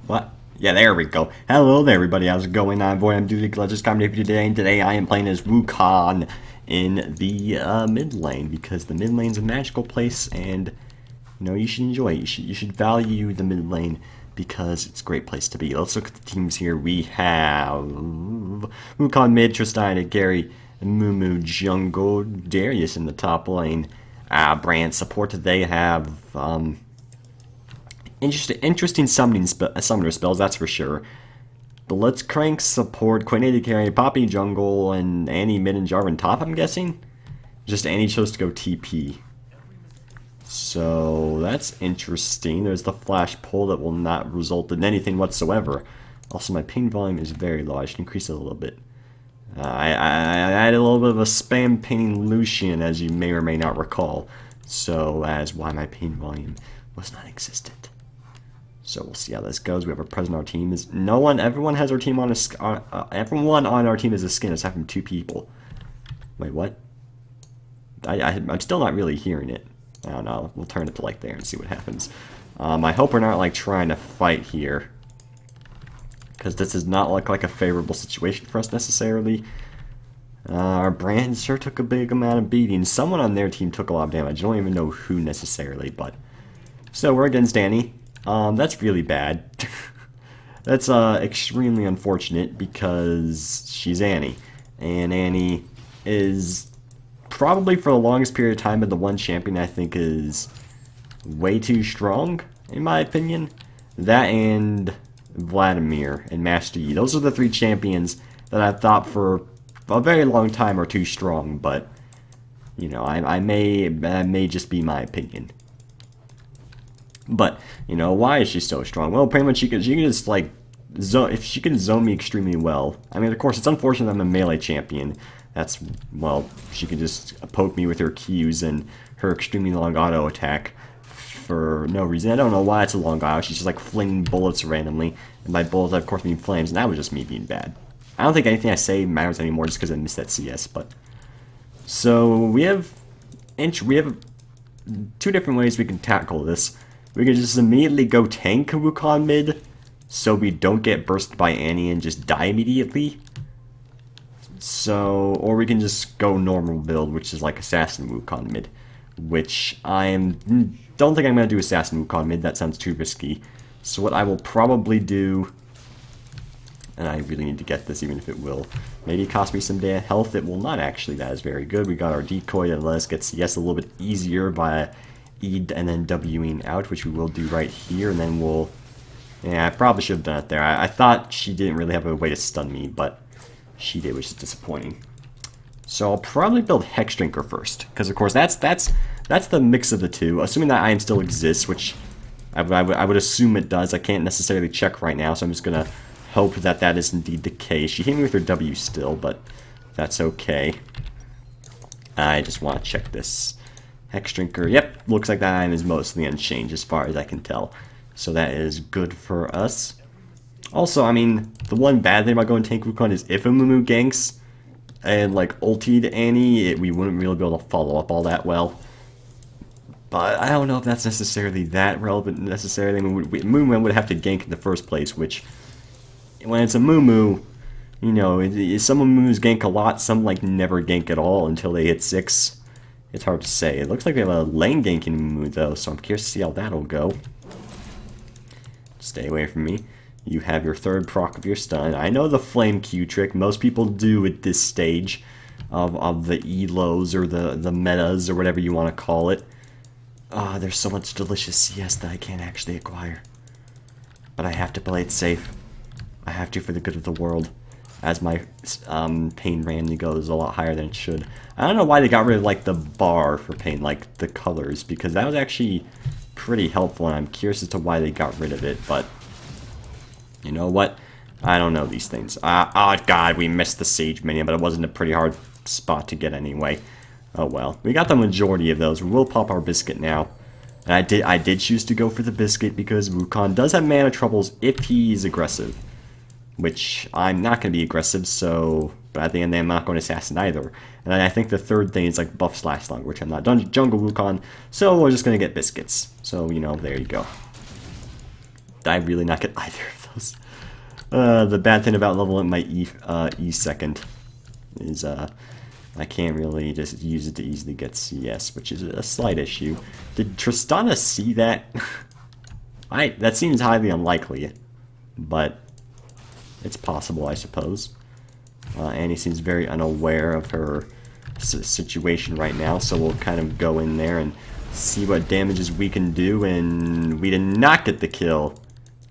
What? Yeah, there we go. Hello there, everybody. How's it going? I'm Boy. I'm Duty Legends Comedy today, and today I am playing as Wukong in the mid lane because the mid lane's a magical place, and you should enjoy it. You should value the mid lane because it's a great place to be. Let's look at the teams here. We have Wukong mid, Tristana, Gary, Mumu jungle, Darius in the top lane. Brand support. They have interesting summoner spells, that's for sure. Blitzcrank support, Quinady carry, Poppy jungle, and Annie mid and Jarvan top, I'm guessing? Just Annie chose to go TP. So that's interesting. There's the flash pull that will not result in anything whatsoever. Also, my ping volume is very low. I should increase it a little bit. I added a little bit of a spam pinging Lucian, as you may or may not recall. So that's why my ping volume was not existent. So we'll see how this goes. We have our president on our team. Everyone has our team on everyone on our team is a skin except from 2 people. Wait, what? I'm still not really hearing it. I don't know. We'll turn it to like there and see what happens. I hope we're not like trying to fight here, because this does not look like a favorable situation for us necessarily. Our brand sure took a big amount of beating. Someone on their team took a lot of damage. I don't even know who necessarily, but so we're against Annie. That's really bad. That's extremely unfortunate because she's Annie, and Annie is probably for the longest period of time been the one champion I think is way too strong, in my opinion. That and Vladimir and Master Yi. Those are the 3 champions that I thought for a very long time are too strong, but that may just be my opinion. But, why is she so strong? Well, pretty much she can just, like, if she can zone me extremely well. I mean, of course, it's unfortunate I'm a melee champion. That's, well, she can just poke me with her Qs and her extremely long auto attack for no reason. I don't know why it's a long auto. She's just, like, flinging bullets randomly. And by bullets, I, of course, mean flames, and that was just me being bad. I don't think anything I say matters anymore just because I missed that CS, but... So, we have 2 different ways we can tackle this. We can just immediately go tank Wukong mid, so we don't get bursted by Annie and just die immediately. So, or we can just go normal build, which is like Assassin Wukong mid, which don't think I'm going to do Assassin Wukong mid, that sounds too risky. So what I will probably do, and I really need to get this even if it will maybe cost me some health, it will not actually, that is very good. We got our decoy that let us get CS a little bit easier by E and then Wing out, which we will do right here, and then we'll... Yeah, I probably should have done it there. I thought she didn't really have a way to stun me, but she did, which is disappointing. So I'll probably build Hex Drinker first, because of course that's the mix of the 2, assuming that item still exists, which I would assume it does. I can't necessarily check right now, so I'm just going to hope that that is indeed the case. She hit me with her W still, but that's okay. I just want to check this. Hex Drinker, yep, looks like that item is mostly unchanged as far as I can tell. So that is good for us. Also, I mean, the one bad thing about going tank Wukong is if a Mumu ganks and like ultied Annie, we wouldn't really be able to follow up all that well. But I don't know if that's necessarily that relevant necessarily. I mean, Mumu would have to gank in the first place, which when it's a Mumu, some Mumus gank a lot, some like never gank at all until they hit 6. It's hard to say. It looks like we have a lane ganking Mumu though, so I'm curious to see how that'll go. Stay away from me. You have your 3rd proc of your stun. I know the flame Q trick. Most people do at this stage of the elos or the metas or whatever you want to call it. There's so much delicious CS that I can't actually acquire. But I have to play it safe. I have to for the good of the world. As my pain randomly goes a lot higher than it should. I don't know why they got rid of like the bar for pain, like the colors, because that was actually pretty helpful, and I'm curious as to why they got rid of it, but you know what? I don't know these things. Oh god, we missed the Sage minion, but it wasn't a pretty hard spot to get anyway. Oh well. We got the majority of those. We will pop our biscuit now. And I did choose to go for the biscuit because Wukong does have mana troubles if he's aggressive. Which I'm not going to be aggressive, so... But at the end, I'm not going to assassin either. And I think the 3rd thing is like buff / lung, which I'm not jungle Wukong, so we're just going to get biscuits. So, there you go. I really not get either of those? The bad thing about leveling my E second is I can't really just use it to easily get CS, which is a slight issue. Did Tristana see that? That seems highly unlikely, but it's possible, I suppose. Annie seems very unaware of her situation right now, so we'll kind of go in there and see what damages we can do, and we did not get the kill.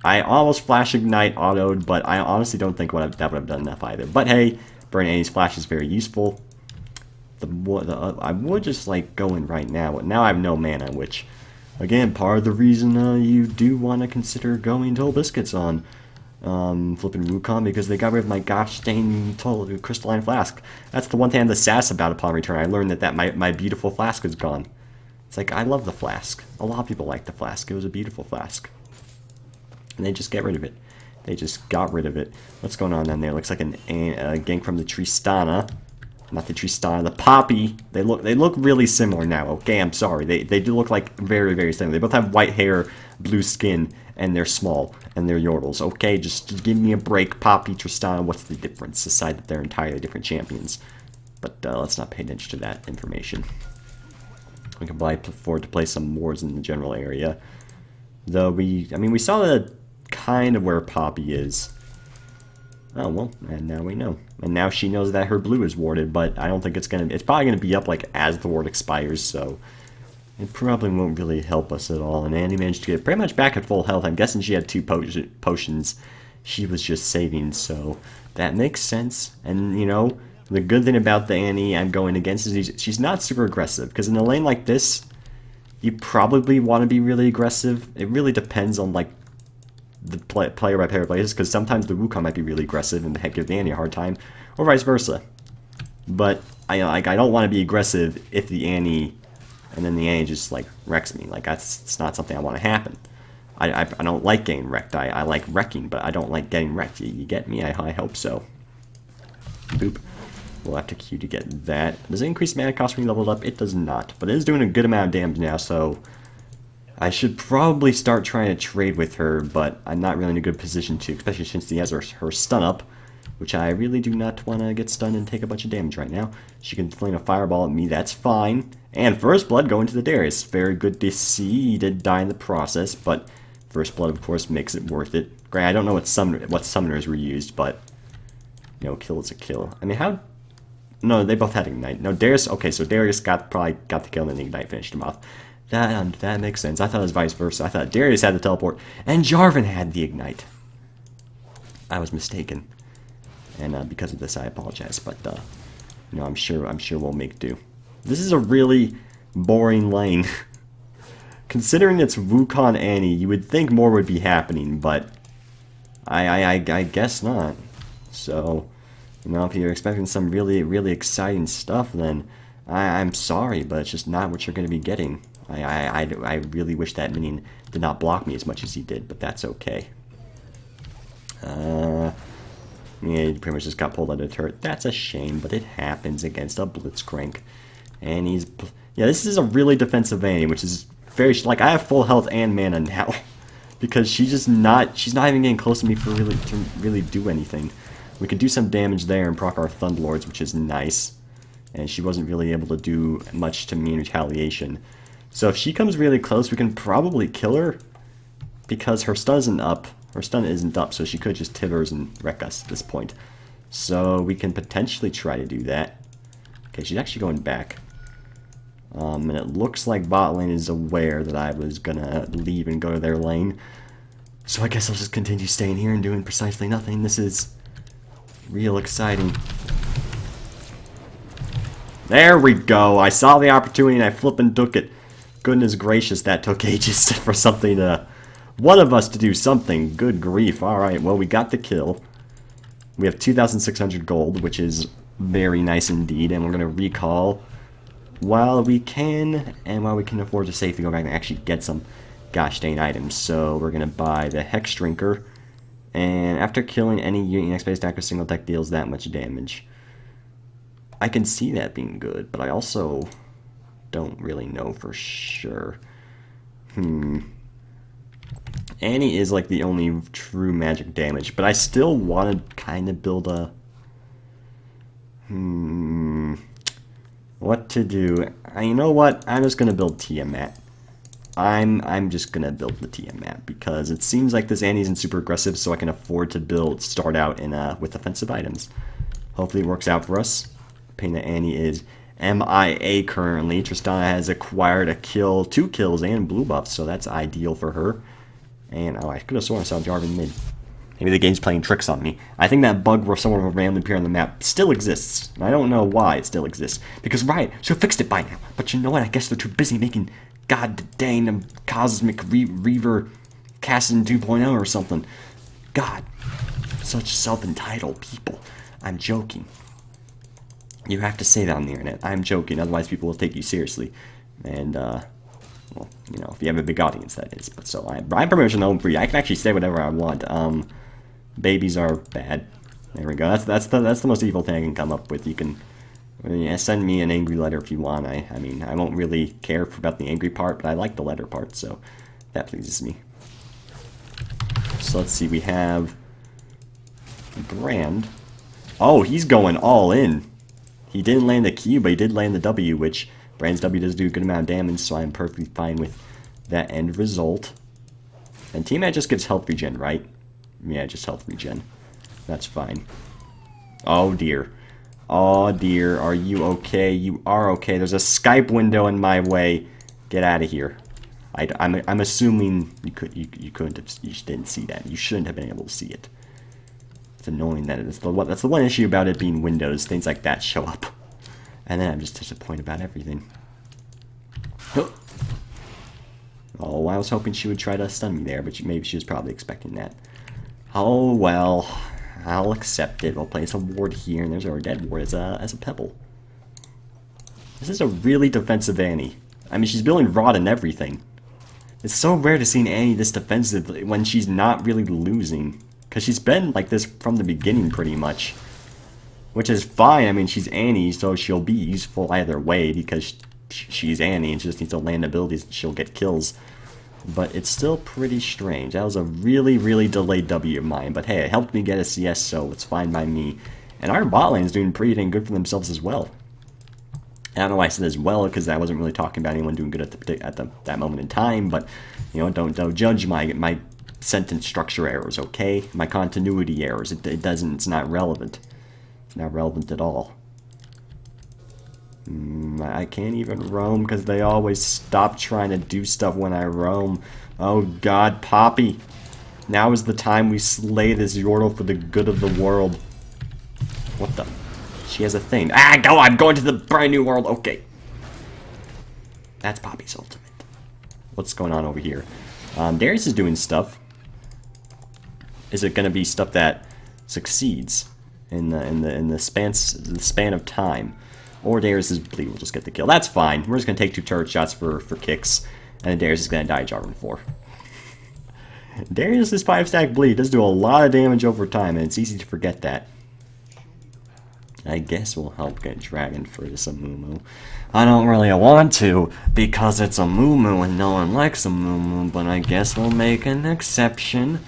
I almost Flash Ignite autoed, but I honestly don't think that would have done enough either. But hey, Burn Annie's Flash is very useful. I would just like go in right now, but now I have no mana, which, again, part of the reason you do want to consider going Total Biscuits on flipping Wukong, because they got rid of my gosh dang total crystalline flask. That's the one thing I'm the sass about upon return. I learned that my beautiful flask is gone. It's like, I love the flask. A lot of people like the flask. It was a beautiful flask. And they just get rid of it. They just got rid of it. What's going on down there? Looks like a gank from the Tristana. Not the Tristana, the Poppy. They look really similar now. Okay, I'm sorry. They do look like very, very similar. They both have white hair, blue skin, and they're small, and they're Yordles. Okay, just give me a break. Poppy, Tristana, what's the difference? Aside that they're entirely different champions. But let's not pay attention to that information. We can probably afford to play some wards in the general area. Though we saw the kind of where Poppy is. Oh, well, and now we know. And now she knows that her blue is warded, but I don't think it's probably gonna be up like as the ward expires, so it probably won't really help us at all. And Annie managed to get pretty much back at full health. I'm guessing she had 2 potions she was just saving, so that makes sense. And, you know, the good thing about the Annie I'm going against is she's not super aggressive, because in a lane like this, you probably want to be really aggressive. It really depends on, like, the player by player basis, because sometimes the Wukong might be really aggressive and give the Annie a hard time, or vice versa. But I don't want to be aggressive if the Annie, and then the Annie just like wrecks me. Like it's not something I want to happen. I don't like getting wrecked. I like wrecking, but I don't like getting wrecked. You get me? I hope so. Boop. We'll have to Q to get that. Does it increase mana cost when you leveled up? It does not, but it is doing a good amount of damage now, so I should probably start trying to trade with her, but I'm not really in a good position to, especially since she has her stun up, which I really do not want to get stunned and take a bunch of damage right now. She can fling a fireball at me, that's fine. And first blood going to the Darius. Very good to see. He did die in the process, but first blood, of course, makes it worth it. Granted, I don't know what summoners were used, but, you know, kill is a kill. I mean, how... No, they both had Ignite. No, Darius... Okay, so Darius probably got the kill and then the Ignite finished him off. That makes sense. I thought it was vice versa. I thought Darius had the teleport and Jarvan had the Ignite. I was mistaken, and because of this, I apologize. But you know, I'm sure we'll make do. This is a really boring lane. Considering it's Wukong Annie, you would think more would be happening, but I guess not. So, you know, if you're expecting some really, really exciting stuff, then I'm sorry, but it's just not what you're going to be getting. I really wish that minion did not block me as much as he did, but that's okay. Yeah, he pretty much just got pulled out of the turret. That's a shame, but it happens against a Blitzcrank. And he's... Yeah, this is a really defensive Annie, which is very... Like, I have full health and mana now. Because she's not even getting close to me to really do anything. We could do some damage there and proc our Thunderlords, which is nice. And she wasn't really able to do much to me in retaliation. So if she comes really close, we can probably kill her, because her stun isn't up. Her stun isn't up, so she could just Tivers and wreck us at this point. So we can potentially try to do that. Okay, she's actually going back. And it looks like bot lane is aware that I was gonna leave and go to their lane. So I guess I'll just continue staying here and doing precisely nothing. This is real exciting. There we go. I saw the opportunity and I flippin' took it. Goodness gracious, that took ages for something one of us to do something. Good grief. Alright, well, we got the kill. We have 2,600 gold, which is very nice indeed, and we're going to recall while we can, and while we can afford to safely go back and actually get some gosh dang items. So we're going to buy the Hex Drinker, and after killing any unit next phase attack, a single attack deals that much damage. I can see that being good, but I also don't really know for sure. Annie is like the only true magic damage, but I still want to kind of build a... What to do? You know what? I'm just gonna build Tiamat. I'm just gonna build the Tiamat because it seems like this Annie isn't super aggressive, so I can afford to start out in with offensive items. Hopefully it works out for us. Pain that Annie is MIA currently. Tristana has acquired a kill, 2 kills, and blue buffs, so that's ideal for her. And oh, I could have sworn I saw Jarvan mid. Maybe the game's playing tricks on me. I think that bug where someone will randomly appear on the map still exists. And I don't know why it still exists. Because Riot should have fixed it by now. But you know what? I guess they're too busy making god dang Cosmic Reaver Cassin 2.0 or something. God. Such self-entitled people. I'm joking. You have to say that on the internet. I'm joking, otherwise people will take you seriously. And, well, you know, if you have a big audience, that is. But so, I'm pretty much an own free. I can actually say whatever I want. Babies are bad. There we go. That's the most evil thing I can come up with. You can send me an angry letter if you want. I mean, I won't really care about the angry part, but I like the letter part, so that pleases me. So let's see. We have Brand. Oh, he's going all in. He didn't land the Q, but he did land the W, which Brand's W does do a good amount of damage, so I'm perfectly fine with that end result. And Tiamat just gives health regen, right? Yeah, just health regen. That's fine. Oh dear. Oh dear, are you okay? You are okay. There's a Skype window in my way. Get out of here. I'm assuming you couldn't have, you didn't see that. You shouldn't have been able to see it. It's annoying that that's the one issue about it being Windows. Things like that show up, and then I'm just disappointed about everything. Oh, I was hoping she would try to stun me there, but maybe she was probably expecting that. Oh well, I'll accept it. We'll place a ward here, and there's our dead ward as a pebble. This is a really defensive Annie. I mean, she's building rod and everything. It's so rare to see an Annie this defensive when she's not really losing. Because she's been like this from the beginning, pretty much. Which is fine. I mean, she's Annie, so she'll be useful either way, because she's Annie, and she just needs to land abilities and she'll get kills. But it's still pretty strange. That was a really, really delayed W of mine. But hey, it helped me get a CS, so it's fine by me. And our bot lane is doing pretty dang good for themselves as well. I don't know why I said as well, because I wasn't really talking about anyone doing good at that moment in time. But, you know, don't judge my sentence structure errors, okay? My continuity errors. It's not relevant. It's not relevant at all. I can't even roam because they always stop trying to do stuff when I roam. Oh god, Poppy. Now is the time we slay this Yordle for the good of the world. What the? She has a thing. Ah, go! I'm going to the brand new world. Okay. That's Poppy's ultimate. What's going on over here? Darius is doing stuff. Is it going to be stuff that succeeds in the span of time? Or Darius' bleed will just get the kill. That's fine. We're just going to take 2 turret shots for kicks. And then Darius is going to die Jarvan 4. Darius' 5-stack bleed does do a lot of damage over time, and it's easy to forget that. I guess we'll help get Dragon for this Amumu. I don't really want to, because it's a Amumu and no one likes a Amumu, but I guess we'll make an exception.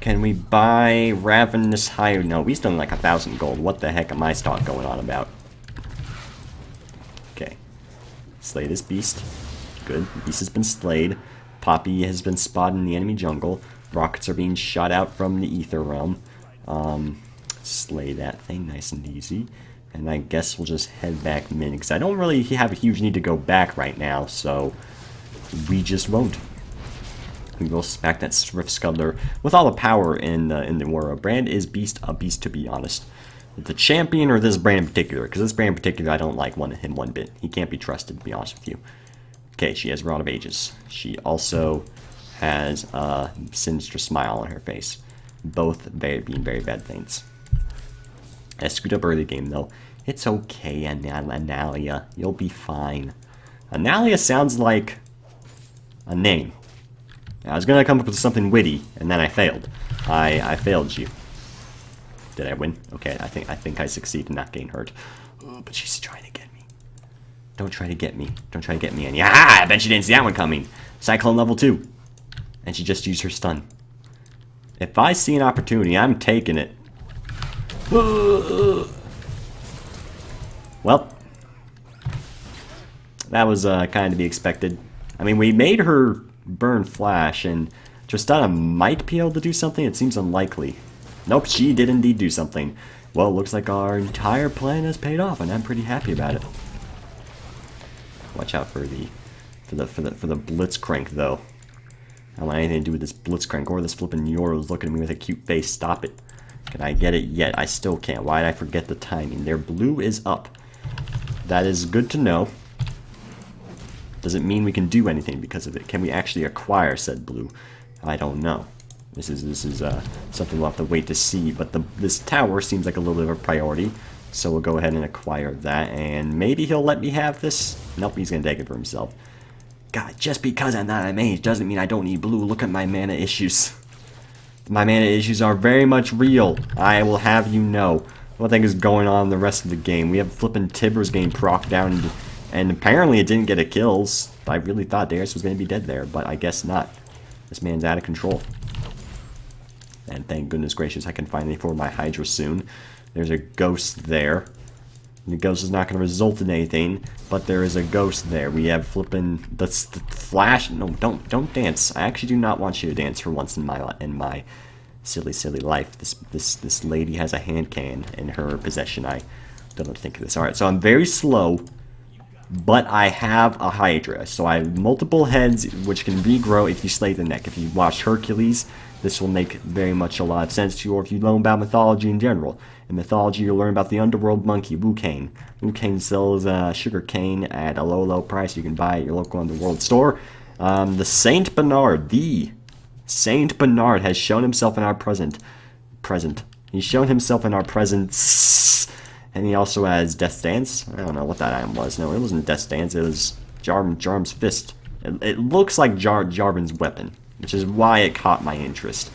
Can we buy Ravenous Hire? No, we still need like 1,000 gold. What the heck am I stock going on about? Okay. Slay this beast. Good. The beast has been slayed. Poppy has been spotted in the enemy jungle. Rockets are being shot out from the Ether Realm. Slay that thing nice and easy. And I guess we'll just head back mid, because I don't really have a huge need to go back right now, so we just won't. We will smack that Rift Scuddler with all the power in the Aurora. Brand is a beast to be honest. The champion or this brand in particular, because this brand in particular I don't like him one bit. He can't be trusted, to be honest with you. Okay, she has Rod of Ages. She also has a sinister smile on her face. Both being very bad things. I screwed up early game though. It's okay, Analia. You'll be fine. Analia sounds like a name. I was gonna come up with something witty, and then I failed. I failed you. Did I win? Okay, I think I succeed in not getting hurt. Oh, but she's trying to get me. Don't try to get me. Don't try to get me. And yeah, I bet you didn't see that one coming. Cyclone level 2. And she just used her stun. If I see an opportunity, I'm taking it. Well, that was kind of to be expected. I mean, we made her burn flash, and Tristana might be able to do something. It seems unlikely. Nope, she did indeed do something. Well, it looks like our entire plan has paid off, and I'm pretty happy about it. Watch out for the Blitzcrank, though. I don't want anything to do with this Blitzcrank or this flipping Yoro's looking at me with a cute face. Stop it. Can I get it yet? I still can't. Why did I forget the timing? Their blue is up. That is good to know. Doesn't mean we can do anything because of it. Can we actually acquire said blue? I don't know. This is something we'll have to wait to see. But this tower seems like a little bit of a priority. So we'll go ahead and acquire that. And maybe he'll let me have this. Nope, he's going to take it for himself. God, just because I'm not a mage doesn't mean I don't need blue. Look at my mana issues. My mana issues are very much real. I will have you know. What I think is going on in the rest of the game. We have flipping Tibbers game proc down, and apparently it didn't get a kills. I really thought Darius was going to be dead there, but I guess not. This man's out of control. And thank goodness gracious I can finally afford my Hydra soon. There's a ghost there. The ghost is not going to result in anything, but there is a ghost there. We have flipping the flash. No, don't dance. I actually do not want you to dance for once in my silly life. This lady has a hand cannon in her possession. I don't know what to think of this. All right, so I'm very slow, but I have a Hydra, so I have multiple heads which can regrow if you slay the neck. If you watch Hercules, this will make very much a lot of sense to you, or if you learn about mythology in general. In mythology, you'll learn about the underworld monkey, Wukong. Wukong sells sugar cane at a low price. You can buy it at your local underworld store. The Saint Bernard, has shown himself in our present. He's shown himself in our presence. And he also has Death's Dance. I don't know what that item was. No, it wasn't Death's Dance. It was Jarm's Fist. It looks like Jarvan's weapon, which is why it caught my interest.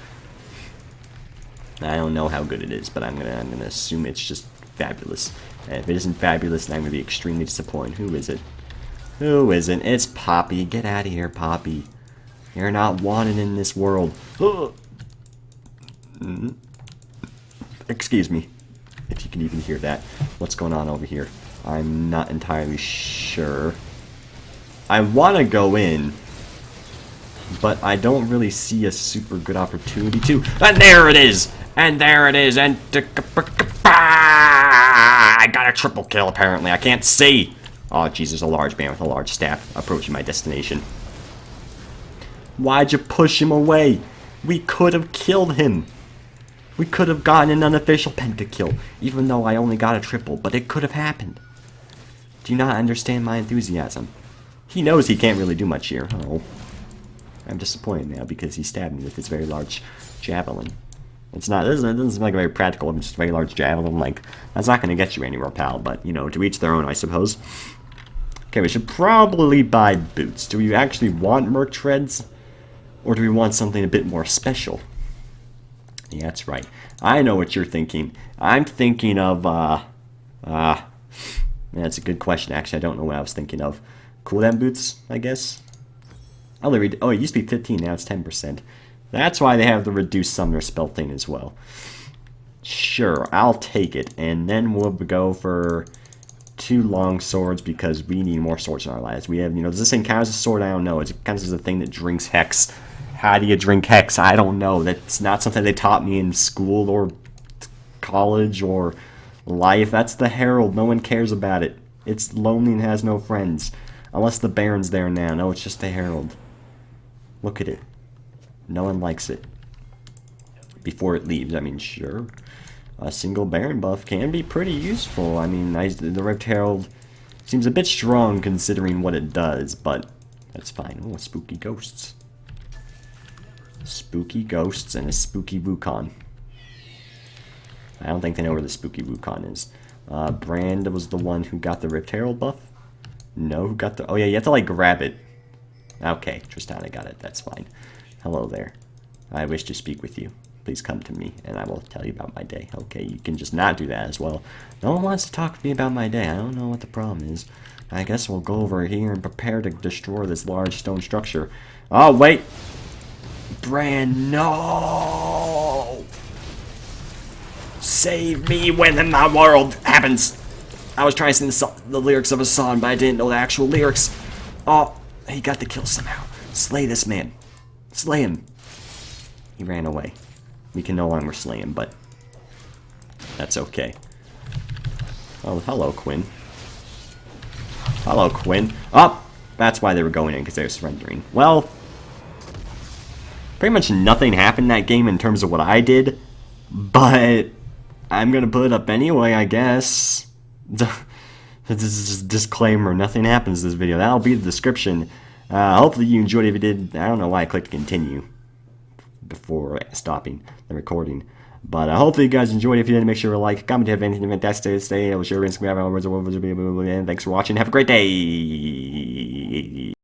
I don't know how good it is, but I'm gonna assume it's just fabulous. And if it isn't fabulous, then I'm gonna be extremely disappointed. Who is it? Who isn't? It's Poppy. Get out of here, Poppy. You're not wanted in this world. Excuse me, if you can even hear that. What's going on over here? I'm not entirely sure. I want to go in, but I don't really see a super good opportunity to. And there it is! And there it is! And I got a triple kill, apparently. I can't see! Oh, Jesus, a large man with a large staff approaching my destination. Why'd you push him away? We could have killed him. We could have gotten an unofficial pentakill, even though I only got a triple, but it could have happened. Do you not understand my enthusiasm? He knows he can't really do much here. Oh. I'm disappointed now because he stabbed me with his very large javelin. It doesn't seem like a very practical, just a very large javelin. Like, that's not going to get you anywhere, pal, but, you know, to each their own, I suppose. Okay, we should probably buy boots. Do we actually want Merc Treads? Or do we want something a bit more special? Yeah, that's right. I know what you're thinking. I'm thinking of, that's a good question, actually. I don't know what I was thinking of. Cooldown boots, I guess? Oh, it used to be 15, now it's 10%. That's why they have the reduced summoner spell thing as well. Sure, I'll take it. And then we'll go for 2 long swords because we need more swords in our lives. We have, does this thing count as a sword? I don't know. It counts as a thing that drinks hex. How do you drink hex? I don't know. That's not something they taught me in school or college or life. That's the Herald. No one cares about it. It's lonely and has no friends. Unless the Baron's there now. No, it's just the Herald. Look at it. No one likes it. Before it leaves, I mean, sure. A single Baron buff can be pretty useful. I mean, the Rift Herald seems a bit strong considering what it does, but that's fine. Oh, spooky ghosts. Spooky ghosts and a spooky Wukong. I don't think they know where the spooky Wukong is. Brand was the one who got the Rift Herald buff. No, who got the... Oh, yeah, you have to, like, grab it. Okay, Tristana got it. That's fine. Hello there. I wish to speak with you. Please come to me, and I will tell you about my day. Okay, you can just not do that as well. No one wants to talk to me about my day. I don't know what the problem is. I guess we'll go over here and prepare to destroy this large stone structure. Oh, wait! Bran, no! Save me when my world happens! I was trying to sing the lyrics of a song, but I didn't know the actual lyrics. Oh, he got the kill somehow. Slay this man. Slay him. He ran away. We can no longer slay him, but that's okay. Oh, hello, Quinn. Hello, Quinn. Oh, that's why they were going in, because they were surrendering. Well, pretty much nothing happened that game in terms of what I did, but I'm going to put it up anyway, I guess. This is a disclaimer, nothing happens in this video. That'll be the description. Hopefully you enjoyed it. If you did, I don't know why I clicked continue before stopping the recording. But hopefully you guys enjoyed it. If you did, make sure to like, comment, have anything fantastic to say. I will share Instagram. Thanks for watching. Have a great day.